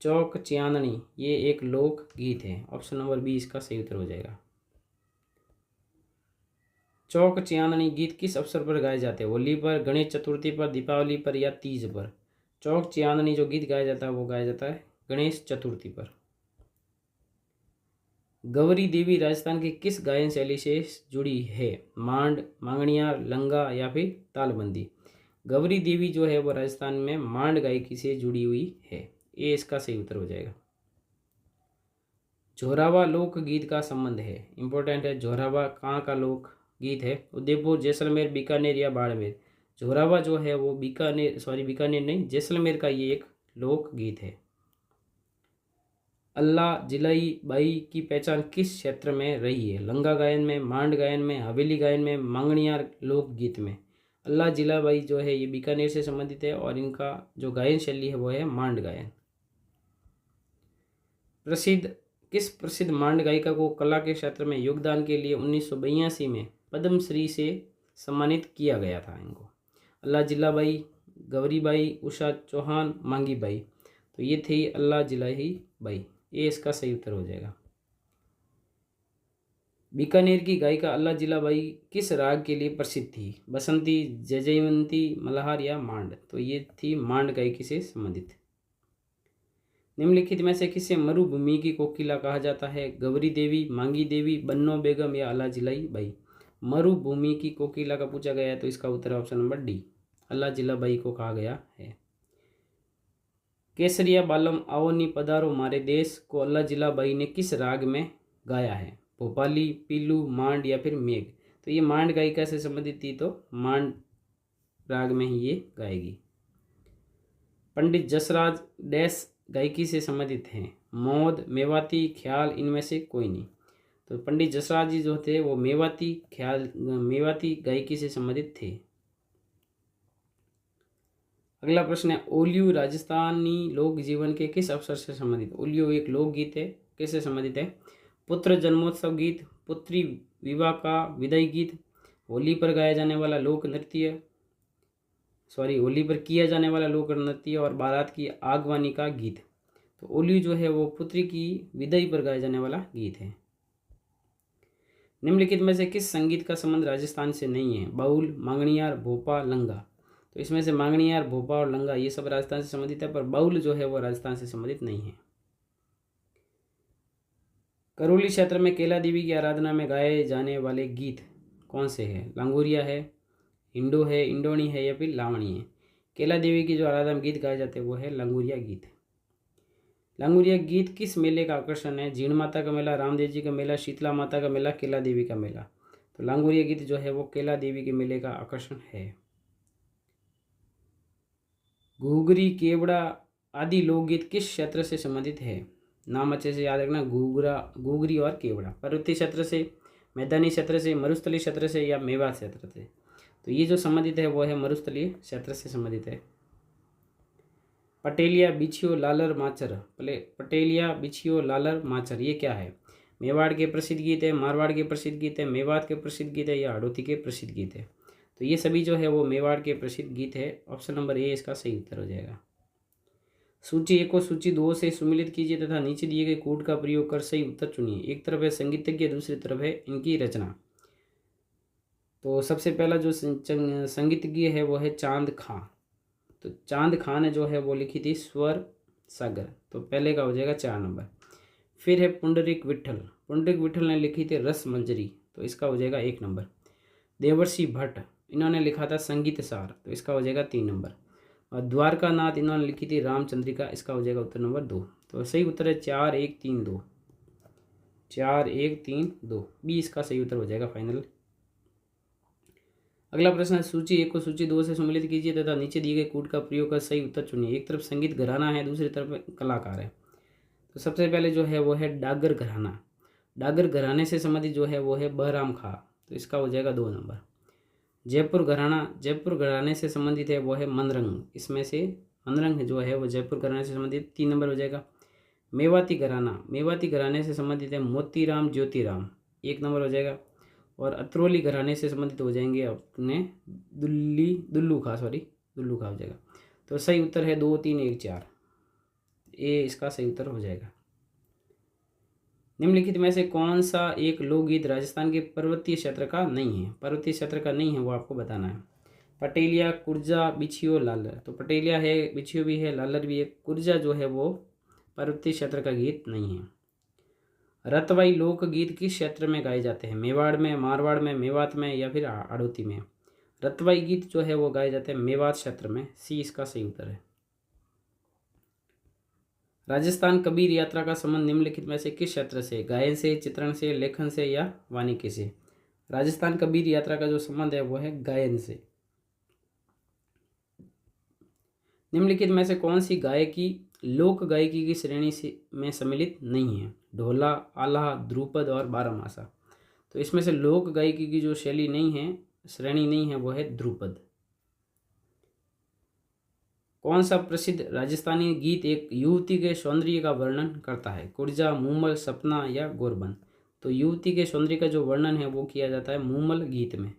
Speaker 1: चौक चांदनी ये एक लोक गीत है। ऑप्शन नंबर बी इसका सही उत्तर हो जाएगा। चौक चांदनी गीत किस अवसर पर गाए जाते हैं? होली पर, गणेश चतुर्थी पर, दीपावली पर या तीज पर? चौक चांदनी जो गीत गाया जाता है वो गाया जाता है गणेश चतुर्थी पर। गौरी देवी राजस्थान की किस गायन शैली से जुड़ी है? मांड, मांगणियार, लंगा या फिर तालबंदी? गौरी देवी जो है वो राजस्थान में मांड गायकी से जुड़ी हुई है। ये इसका सही उत्तर हो जाएगा। जोरावा लोकगीत का संबंध है, इंपॉर्टेंट है। जोरावा कहाँ का लोक गीत है? उदयपुर, जैसलमेर, बीकानेर या बाड़मेर। जोरावा जो है वो बीकानेर नहीं, जैसलमेर का ये एक लोक गीत है। अल्लाह जिलाई बाई की पहचान किस क्षेत्र में रही है? लंगा गायन में, मांड गायन में, हवेली गायन में, मांगणियार लोकगीत में। अल्लाह जिलाबाई जो है ये बीकानेर से संबंधित है और इनका जो गायन शैली है वो है मांड गायन। किस प्रसिद्ध मांड गायिका को कला के क्षेत्र में योगदान के लिए 1982 में पद्मश्री से सम्मानित किया गया था? इनको अल्लाह जिलाबाई, गौरीबाई, उषा चौहान, मांगीबाई। तो ये थी अल्लाह जिलाई बाई। ये इसका सही उत्तर हो जाएगा। बीकानेर की गायिका अल्लाह जिलाबाई किस राग के लिए प्रसिद्ध थी? बसंती, जयजयवंती, मल्हार या मांड। तो ये थी मांड गायकी से संबंधित। निम्नलिखित में से किसे मरुभूमि की कोकिला कहा जाता है? गौरी देवी, मांगी देवी, बन्नो बेगम या अल्लाह जिलाई बाई। मरुभूमि की कोकिला का पूछा गया है तो इसका उत्तर ऑप्शन नंबर डी, अल्लाह जिलाबाई को कहा गया है। केसरिया बालम आवनी पधारो मारे देश को अल्लाह जिलाबाई ने किस राग में गाया है? भोपाली, पीलू, मांड या फिर मेघ। तो ये मांड गायिका से संबंधित थी तो मांड राग में ही ये गाएगी। पंडित जसराज डैश गायकी से संबंधित हैं? मौद, मेवाती, ख्याल, इनमें से कोई नहीं। तो पंडित जसराज जी जो थे वो मेवाती गायकी से संबंधित थे। अगला प्रश्न है, ओलियो राजस्थानी लोक जीवन के किस अवसर से संबंधित? ओलियो एक लोकगीत है, किससे संबंधित है? पुत्र जन्मोत्सव गीत, पुत्री विवाह का विदाई गीत, होली पर गाया जाने वाला लोक नृत्य, होली पर किया जाने वाला लोक नृत्य और बारात की आगवानी का गीत। तो ओलियो जो है वो पुत्री की विदाई पर गाया जाने वाला गीत है। निम्नलिखित में से किस संगीत का संबंध राजस्थान से नहीं है? बाउल, मांगणियार, भोपा, लंगा। तो इसमें से मांगणियार, भोपा और लंगा ये सब राजस्थान से संबंधित है, पर बाउल जो है वो राजस्थान से संबंधित नहीं है। करौली क्षेत्र में केला देवी की आराधना में गाए जाने वाले गीत कौन से हैं? लांगोरिया है, हिंडो है, इंडोनी है या फिर लावणी है। केला देवी की जो आराधना में गीत गाए जाते हैं वो है लांगोरिया गीत। लांगोरिया गीत किस मेले का आकर्षण है? जीण माता का मेला, रामदेव जी का मेला, शीतला माता का मेला, केला देवी का मेला। तो लांगोरिया गीत जो है वो केला देवी के मेले का आकर्षण है। घूगरी, केवड़ा आदि लोकगीत किस क्षेत्र से संबंधित है? नाम अच्छे से याद रखना, घूगरी और केवड़ा। पर्वतीय क्षेत्र से, मैदानी क्षेत्र से, मरुस्थलीय क्षेत्र से या मेवात क्षेत्र से। तो ये जो संबंधित है वो है मरुस्थलीय क्षेत्र से संबंधित है। पटेलिया, बिछियो, लालर, माचर। पटेलिया, बिछियो, लालर, माचर ये क्या है? मेवाड़ के प्रसिद्ध गीत है, मारवाड़ के प्रसिद्ध गीत है, मेवात के प्रसिद्ध गीत है या हड़ौती के प्रसिद्ध गीत है। तो ये सभी जो है वो मेवाड़ के प्रसिद्ध गीत है। ऑप्शन नंबर ए इसका सही उत्तर हो जाएगा। सूची 1 को सूची 2 से सुमिलित कीजिए तथा नीचे दिए गए कोड का प्रयोग कर सही उत्तर चुनिए। एक तरफ है संगीतज्ञ, दूसरी तरफ है इनकी रचना। तो सबसे पहला जो संगीतज्ञ है वो है चांद खां। तो चांद खां ने जो है वो लिखी थी स्वर सागर, तो पहले का हो जाएगा 4 नंबर। फिर है पुंडरीक विठल ने लिखी थी रस मंजरी, तो इसका हो जाएगा 1 नंबर। देवर्षि भट्ट इन्होंने लिखा था संगीत सार, तो इसका हो जाएगा 3 नंबर। और द्वारका नाथ इन्होंने लिखी थी रामचंद्रिका, इसका हो जाएगा उत्तर नंबर 2। तो सही उत्तर है 4 1 3 2, 4 1 3 2, बी इसका सही उत्तर हो जाएगा फाइनल। अगला प्रश्न है, सूची 1 को सूची 2 से सम्मिलित कीजिए तथा नीचे दिए गए कोड का प्रयोग कर सही उत्तर चुनिए। एक तरफ संगीत घराना है, दूसरी तरफ कलाकार है। तो सबसे पहले जो है वो है डागर घराना। डागर घराने से संबंधित जो है वो है बहराम खां, तो इसका हो जाएगा 2 नंबर। जयपुर घराने से संबंधित है वो है मनरंग, इसमें से मनरंग जो है वो जयपुर घराने से संबंधित 3 नंबर हो जाएगा। मेवाती घराने से संबंधित है मोतीराम ज्योतिराम, 1 नंबर हो जाएगा। और अतरौली घराने से संबंधित हो जाएंगे अपने दुल्लू खां हो जाएगा। तो सही उत्तर है 2 3 1 4, ए इसका सही उत्तर हो जाएगा। निम्नलिखित में से कौन सा एक लोकगीत राजस्थान के पर्वतीय क्षेत्र का नहीं है? पर्वतीय क्षेत्र का नहीं है वो आपको बताना है। पटेलिया, कुर्जा, बिछियो, लालर। तो पटेलिया है, बिछियो भी है, लालर भी है। कुर्जा जो है वो पर्वतीय क्षेत्र का गीत नहीं है। रतवाई लोकगीत किस क्षेत्र में गाए जाते हैं? मेवाड़ में, मारवाड़ में, मेवात में या फिर हड़ौती में। रतवाई गीत जो है वो गाए जाते हैं मेवात क्षेत्र में। सी इसका सही उत्तर है। राजस्थान कबीर यात्रा का संबंध निम्नलिखित में से किस क्षेत्र से? गायन से, चित्रण से, लेखन से या वानिकी से? राजस्थान कबीर यात्रा का जो संबंध है वो है गायन से। निम्नलिखित में से कौन सी गायकी लोक गायकी की श्रेणी से में सम्मिलित नहीं है? ढोला, आल्हा, ध्रुपद और बारहमासा। तो इसमें से लोक गायकी की जो शैली नहीं है, श्रेणी नहीं है, वो है ध्रुपद। कौन सा प्रसिद्ध राजस्थानी गीत एक युवती के सौंदर्य का वर्णन करता है? कुर्जा, मूमल, सपना या गोरबन? तो युवती के सौंदर्य का जो वर्णन है वो किया जाता है मूमल गीत में।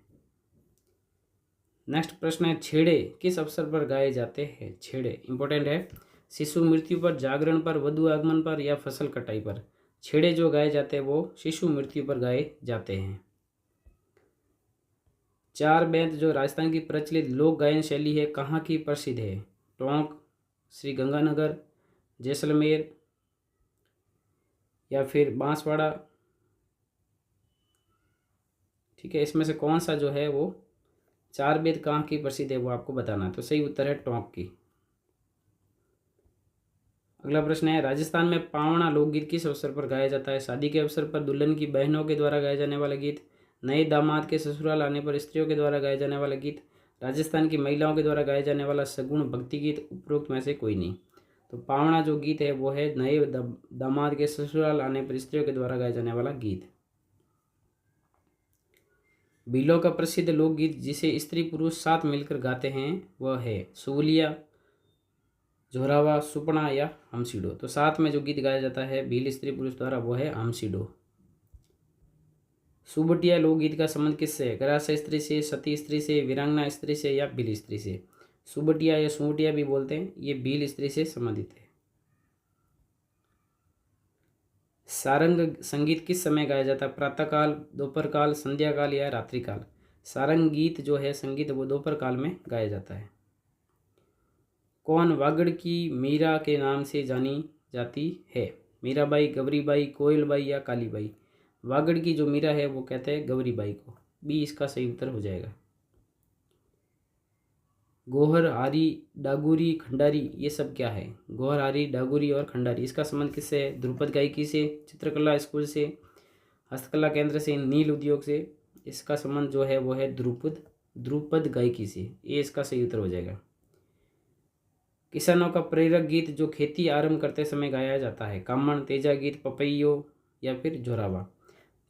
Speaker 1: नेक्स्ट प्रश्न है, छेड़े किस अवसर पर गाए जाते हैं? छेड़े इंपॉर्टेंट है। शिशु मृत्यु पर, जागरण पर, वधु आगमन पर या फसल कटाई पर? छेड़े जो गाए जाते हैं वो शिशु मृत्यु पर गाए जाते हैं। चार बेंत जो राजस्थान की प्रचलित लोक गायन शैली है कहाँ की प्रसिद्ध है? टोंक, श्री गंगानगर, जैसलमेर या फिर बांसवाड़ा? ठीक है, इसमें से कौन सा जो है वो चार बेद कहाँ की प्रसिद्ध है वो आपको बताना है। तो सही उत्तर है टोंक की। अगला प्रश्न है, राजस्थान में पावणा लोकगीत किस अवसर पर गाया जाता है? शादी के अवसर पर, दुल्हन की बहनों के द्वारा गाया जाने वाला गीत, नए दामाद के ससुराल आने पर स्त्रियों के द्वारा गाया जाने वाला गीत, राजस्थान की महिलाओं के द्वारा गाया जाने वाला सगुण भक्ति गीत, उपरोक्त में से कोई नहीं। तो पावणा जो गीत है वो है नए दामाद के ससुराल आने पर स्त्रियों के द्वारा गाया जाने वाला गीत। भीलों का प्रसिद्ध लोकगीत जिसे स्त्री पुरुष साथ मिलकर गाते हैं वह है सुवलिया, जोरावा, सुपना या हमसीडो? तो साथ में जो गीत गाया जाता है भील स्त्री पुरुष द्वारा वो है हमसीडो। सुबटिया लोकगीत का संबंध किससे है? ग्रास स्त्री से, सती स्त्री से, वीरांगना स्त्री से या भील स्त्री से? सुबटिया या सुवटिया भी बोलते हैं, ये भील स्त्री से संबंधित है। सारंग संगीत किस समय गाया जाता है? प्रातःकाल, दोपहर काल, संध्या काल या रात्रि काल? सारंग गीत जो है संगीत वो दोपहर काल में गाया जाता है। कौन वागड़ की मीरा के नाम से जानी जाती है? मीराबाई, गौरीबाई, कोयलबाई या कालीबाई? वागड़ की जो मीरा है वो कहते हैं गौरीबाई को। बी इसका सही उत्तर हो जाएगा। गोहर, हारी, डागुरी, खंडारी ये सब क्या है? गोहर, हारी, डागुरी और खंडारी इसका संबंध किससे है? ध्रुपद गायकी से, चित्रकला स्कूल से, हस्तकला केंद्र से, नील उद्योग से? इसका संबंध जो है वो है ध्रुपद गायकी से। ये इसका सही उत्तर हो जाएगा। किसानों का प्रेरक गीत जो खेती आरंभ करते समय गाया जाता है? कामण, तेजा गीत, पपैयो या फिर जोरावा?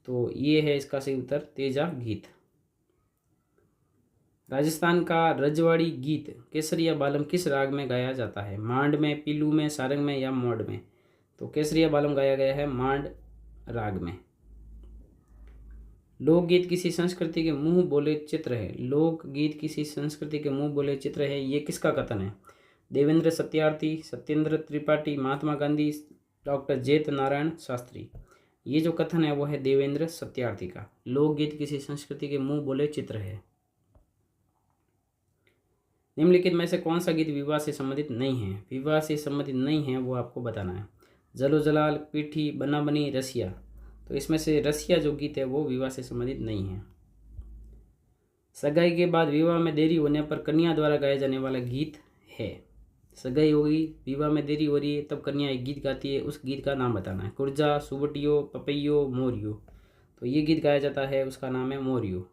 Speaker 1: तो ये है इसका सही उत्तर तेजा गीत। राजस्थान का रजवाड़ी गीत केसरिया बालम किस राग में गाया जाता है? मांड में, पीलू में, सारंग में या मोड में? तो केसरिया बालम गाया गया है मांड राग में। लोकगीत किसी संस्कृति के मुंह बोले चित्र है। लोकगीत किसी संस्कृति के मुंह बोले चित्र है, ये किसका कथन है? देवेंद्र सत्यार्थी, सत्येंद्र त्रिपाठी, महात्मा गांधी, डॉक्टर जैत नारायण शास्त्री? ये जो कथन है वो है देवेंद्र सत्यार्थी का। लोकगीत किसी संस्कृति के मुंह बोले चित्र है। निम्नलिखित में से कौन सा गीत विवाह से संबंधित नहीं है? विवाह से संबंधित नहीं है वो आपको बताना है। जलो जलाल, पीठी, बना बनी, रसिया? तो इसमें से रसिया जो गीत है वो विवाह से संबंधित नहीं है। सगाई के बाद विवाह में देरी होने पर कन्या द्वारा गाया जाने वाला गीत है। सगाई होगी, विवाह में देरी हो रही है, तब कन्या एक गीत गाती है, उस गीत का नाम बताना है। कुर्जा, सुबटियो, पपैयो, मोरियो? तो ये गीत गाया जाता है, उसका नाम है मोरियो।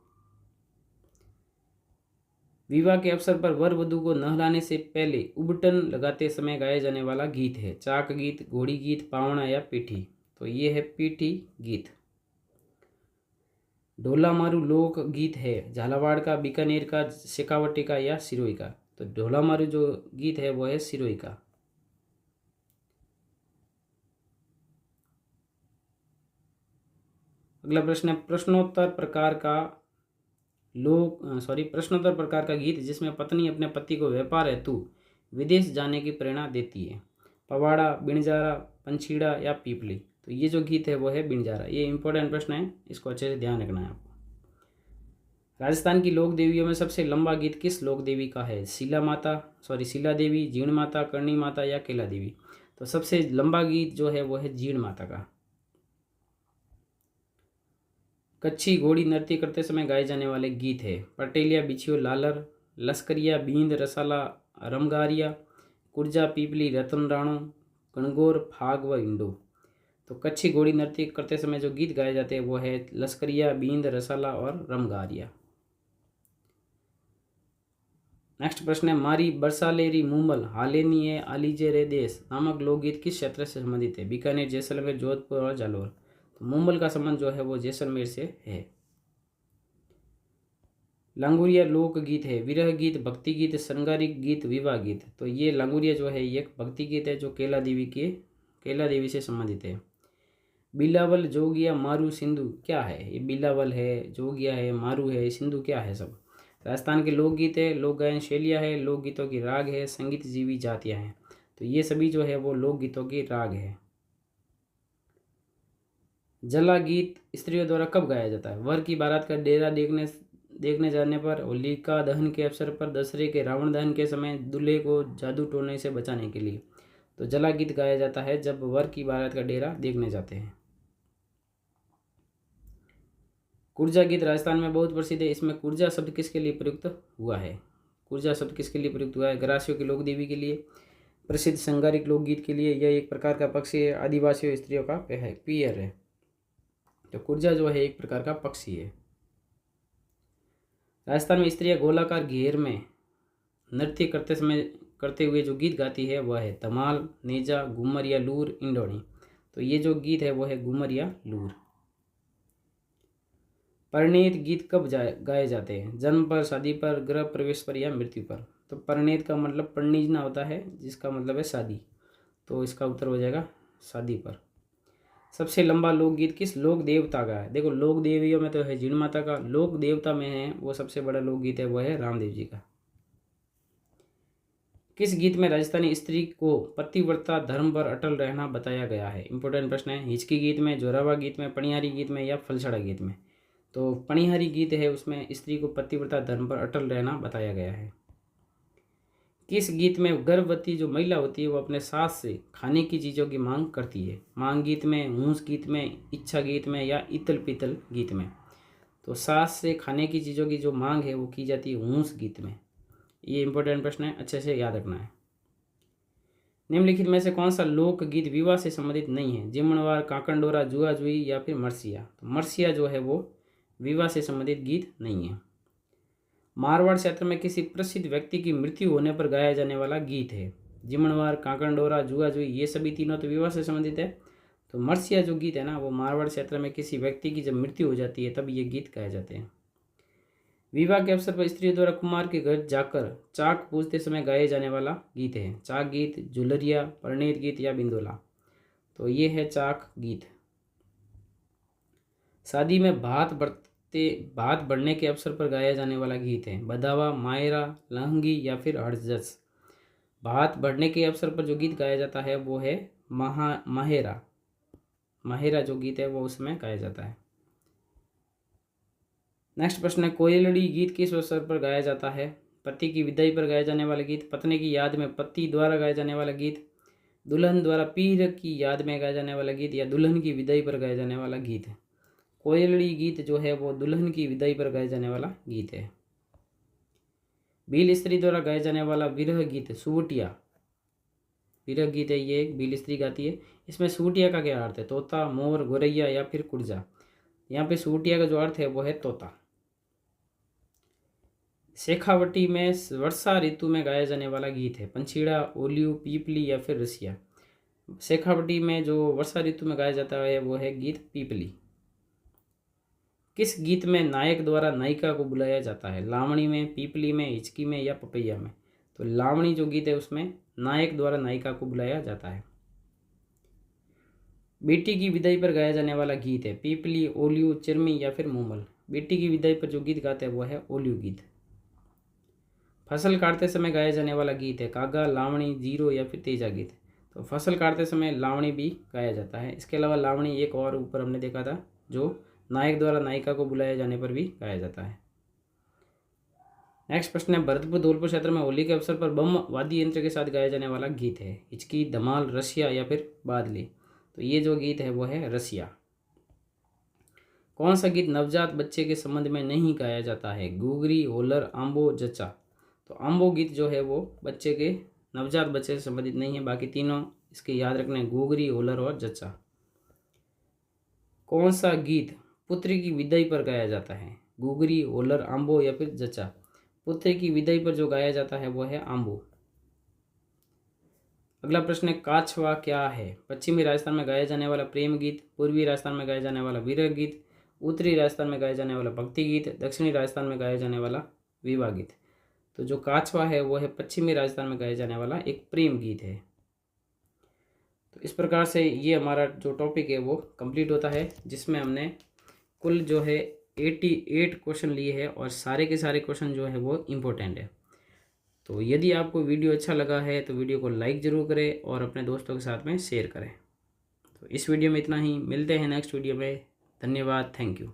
Speaker 1: विवाह के अवसर पर वर वधु को नहलाने से पहले उबटन लगाते समय गाया जाने वाला गीत है। चाक गीत, घोड़ी गीत, पावणा या पीठी? तो ये है पीठी गीत। ढोला मारू लोक गीत है झालावाड़ का, बीकानेर का, शेखावटी का या सिरोही का? तो ढोला मारू जो गीत है वो है सिरोही का। अगला प्रश्न है, प्रश्नोत्तर प्रकार का गीत जिसमें पत्नी अपने पति को व्यापार हेतु विदेश जाने की प्रेरणा देती है। पवाड़ा, बिणजारा, पंछीड़ा या पीपली? तो ये जो गीत है वो है बिणजारा। ये इंपॉर्टेंट प्रश्न है, इसको अच्छे से ध्यान रखना है आपको। राजस्थान की लोक देवियों में सबसे लंबा गीत किस लोक देवी का है? शीला देवी, जीण माता, करणी माता या केला देवी? तो सबसे लंबा गीत जो है वो है जीण माता का। कच्छी घोड़ी नृत्य करते समय गाए जाने वाले गीत है पटेलिया बिछियो लालर, लश्करिया बींद रसाला रमगारिया, कुर्जा पीपली रतन राणो, गणगौर फाग व इंडो। तो कच्छी घोड़ी नृत्य करते समय जो गीत गाए जाते हैं वो है लश्करिया बींद रसाला और रमगारिया। नेक्स्ट प्रश्न है मारी बरसालेरी मुमल हालेनी है आलीजे रे देश नामक लोकगीत किस क्षेत्र से संबंधित है? बीकानेर, जैसलमेर, जोधपुर और जालौर। तो मुमल का संबंध जो है वो जैसलमेर से है। लांगुरिया लोकगीत है, विरह गीत, भक्ति गीत, श्रृंगारिक गीत, विवाह गीत। तो ये लांगुरिया जो है ये एक भक्ति गीत है जो कैला देवी से संबंधित है। बिलावल, जोगिया, मारू, सिंधु क्या है? ये बिलावल है, जोगिया है, मारू है, सिंधु क्या है? सब राजस्थान के लोकगीत है, लोक गायन शैलियाँ है, लोकगीतों की राग है, संगीत जीवी जातियाँ हैं। तो ये सभी जो है वो लोकगीतों की राग है। जला गीत स्त्रियों द्वारा कब गाया जाता है? वर की बारात का डेरा देखने जाने पर, होलिका दहन के अवसर पर, दशहरे के रावण दहन के समय, दूल्हे को जादू टोने से बचाने के लिए। तो जला गीत गाया जाता है जब वर की बारात का डेरा देखने जाते हैं। कुर्जा गीत राजस्थान में बहुत प्रसिद्ध है। इसमें कुर्जा शब्द किसके लिए प्रयुक्त हुआ है? कुर्जा शब्द किसके लिए प्रयुक्त हुआ है? ग्रासियों की लोक देवी के लिए, प्रसिद्ध श्रृंगारिक लोकगीत के लिए। यह एक प्रकार का पक्षी है, आदिवासियों स्त्रियों का पियर है। तो कुर्जा जो है एक प्रकार का पक्षी है। राजस्थान में स्त्रियां गोलाकार घेर में नृत्य करते हुए जो गीत गाती है वह है धमाल, नेजा, घूमर या लूर, इंडोनी। तो ये जो गीत है वो है घूमर या लूर। परिणीत गीत कब गाए जाते हैं? जन्म पर, शादी पर, गृह प्रवेश पर या मृत्यु पर। तो परिणीत का मतलब परिणीजना होता है जिसका मतलब है शादी। तो इसका उत्तर हो जाएगा शादी पर। सबसे लंबा लोकगीत किस लोक देवता का है? देखो लोक देवियों में तो है जीण माता का, लोक देवता में है वो सबसे बड़ा लोकगीत है वो है रामदेव जी का। किस गीत में राजस्थानी स्त्री को पतिव्रता धर्म पर अटल रहना बताया गया है? इंपॉर्टेंट प्रश्न है। हिचकी गीत में, जोरावा गीत में, पणिहारी गीत में या फलछड़ा गीत में। तो पणिहारी गीत है उसमें स्त्री को पतिव्रता धर्म पर अटल रहना बताया गया है। किस गीत में गर्भवती जो महिला होती है वो अपने सास से खाने की चीज़ों की मांग करती है? मांग गीत में, हूंस गीत में, इच्छा गीत में या इतल पीतल गीत में। तो सास से खाने की चीज़ों की जो मांग है वो की जाती है हूंस गीत में। ये इंपॉर्टेंट प्रश्न है, अच्छे से याद रखना है। निम्नलिखित में से कौन सा लोकगीत विवाह से संबंधित नहीं है? जिमणवार, काकंडोरा, जुआ जुई या फिर मरसिया। तो मरसिया जो है वो विवाह से संबंधित गीत नहीं है। मारवाड़ क्षेत्र में किसी प्रसिद्ध व्यक्ति की मृत्यु होने पर गाया जाने वाला गीत है। जिमणवार, काकंडोरा, जुआ जुई ये सभी तीनों तो विवाह से संबंधित है। तो मरसिया जो गीत है ना वो मारवाड़ क्षेत्र में किसी व्यक्ति की जब मृत्यु हो जाती है तब ये गीत गाए जाते हैं। विवाह के अवसर पर स्त्रियों द्वारा कुमार के घर जाकर चाक पूजते समय गाए जाने वाला गीत है चाक गीत, झुलरिया, परिणीत गीत या बिंदोला। तो ये है चाक गीत। शादी में भात बढ़ने के अवसर पर गाया जाने वाला गीत है बधावा, मायरा, लहंगी या फिर हड़जस। भात बढ़ने के अवसर पर जो गीत गाया जाता है वो है माहेरा। माहेरा जो गीत है वो उसमें गाया जाता है। नेक्स्ट प्रश्न है कोयलड़ी गीत किस अवसर पर गाया जाता है? पति की विदाई पर गाया जाने वाला गीत, पत्नी की याद में पति द्वारा गाया जाने वाला गीत, दुल्हन द्वारा पीर की याद में गाया जाने वाला गीत या दुल्हन की विदाई पर गाया जाने वाला गीत है। कोयलड़ी गीत जो है वो दुल्हन की विदाई पर गाया जाने वाला गीत है। भील स्त्री द्वारा गाया जाने वाला विरह गीत सुवटिया, विरह गीत है ये भील स्त्री गाती है। इसमें सुवटिया का क्या अर्थ है? तोता, मोर, गोरैया या फिर कुर्जा। यहाँ पे सुवटिया का जो अर्थ है वो है तोता। शेखावटी में वर्षा ऋतु में गाया जाने वाला गीत है पंछीड़ा, ओलियू, पीपली या फिर रसिया। शेखावटी में जो वर्षा ऋतु में गाया जाता है वो है गीत पीपली। किस गीत में नायक द्वारा नायिका को बुलाया जाता है? लावणी में, पीपली में, हिचकी में या पपैया में। तो लावणी जो गीत है उसमें नायक द्वारा नायिका को बुलाया जाता है। बेटी की विदाई पर गाया जाने वाला गीत है पीपली, ओलियू, चिरमी या फिर मूमल। बेटी की विदाई पर जो गीत गाते हैं वो है ओलियू गीत। फसल काटते समय गाया जाने वाला गीत है कागा, लावणी, जीरो या फिर तेजा गीत। तो फसल काटते समय लावणी भी गाया जाता है। इसके अलावा लावणी एक और ऊपर हमने देखा था जो नायक द्वारा नायिका को बुलाए जाने पर भी गाया जाता है। नेक्स्ट प्रश्न है भरतपुर धौलपुर क्षेत्र में होली के अवसर पर बम वाद्य यंत्र के साथ गाया जाने वाला गीत है हिचकी, धमाल, रसिया या फिर बादली। तो ये जो गीत है वो है रसिया। कौन सा गीत नवजात बच्चे के संबंध में नहीं गाया जाता है? गुगरी, होलर, आम्बो, जच्चा। तो आम्बो गीत जो है वो बच्चे के नवजात बच्चे से संबंधित नहीं है। बाकी तीनों इसके याद रखने हैं, गुगरी, होलर और जच्चा। कौन सा गीत पुत्री की विदाई पर गाया जाता है? गुगरी, होलर, आम्बो या फिर जच्चा। पुत्री की विदाई पर जो गाया जाता है वो है आम्बो। अगला प्रश्न है, काछवा क्या है? पश्चिमी राजस्थान में गाया जाने वाला प्रेम गीत, पूर्वी राजस्थान में गाया जाने वाला विरह गीत, उत्तरी राजस्थान में गाया जाने वाला भक्ति गीत, दक्षिणी राजस्थान में गाया जाने वाला विवाह गीत। तो जो काछवा है वो है पश्चिमी राजस्थान में गाया जाने वाला एक प्रेम गीत है। तो इस प्रकार से ये हमारा जो टॉपिक है वो कंप्लीट होता है, जिसमें हमने कुल जो है 88 क्वेश्चन लिए हैं और सारे के सारे क्वेश्चन जो है वो इम्पोर्टेंट है। तो यदि आपको वीडियो अच्छा लगा है तो वीडियो को लाइक ज़रूर करें और अपने दोस्तों के साथ में शेयर करें। तो इस वीडियो में इतना ही, मिलते हैं नेक्स्ट वीडियो में। धन्यवाद, थैंक यू।